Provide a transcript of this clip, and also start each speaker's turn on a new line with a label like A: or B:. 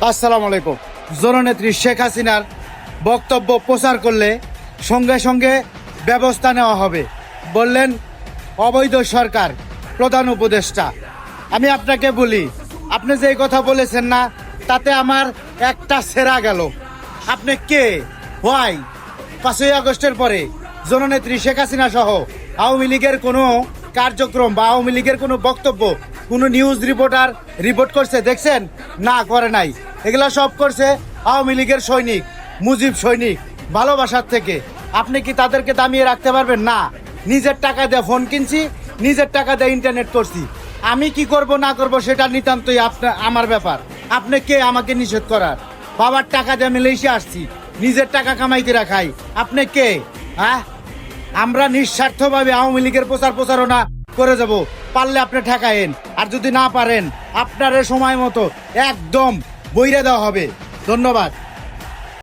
A: আসসালামু আলাইকুম। জননেত্রী শেখ হাসিনার বক্তব্য প্রচার করলে সঙ্গে সঙ্গে ব্যবস্থা নেওয়া হবে বললেন অবৈধ সরকার প্রধান উপদেষ্টা। আমি আপনাকে বলি, আপনি যে কথা বলেছেন না, তাতে আমার একটা সেরা গেল। আপনি কে? হোয়াই 5ই আগস্টের পরে জননেত্রী শেখ হাসিনা সহ আওয়ামী লীগের কোনো কার্যক্রম বা আওয়ামী লীগের কোনো বক্তব্য কোনো নিউজ রিপোর্টার রিপোর্ট করছে দেখছেন? না, করে নাই। এগুলা সব করছে আওয়ামী লীগের সৈনিক, মুজিব সৈনিক, ভালোবাসার থেকে। আপনি কি তাদেরকে দামিয়ে রাখতে পারবেন? না। নিজের টাকা দিয়ে ফোন কিনছি, নিজের টাকা দিয়ে ইন্টারনেট করছি। আমি কি করব না করব সেটা নিতান্তই আমার ব্যাপার। আপনি কে আমাকে নিষেধ করার? বাবার টাকা দিয়ে মালয়েশিয়া আসছি, নিজের টাকা কামাইতে রাখাই। আপনি কে? হ্যাঁ, আমরা নিঃস্বার্থভাবে আওয়ামী লীগের প্রচারণা করে যাব। পারলে আপনি ঠেকায়েন, আর যদি না পারেন আপনার সময় মতো একদম বইরে দেওয়া হবে। ধন্যবাদ।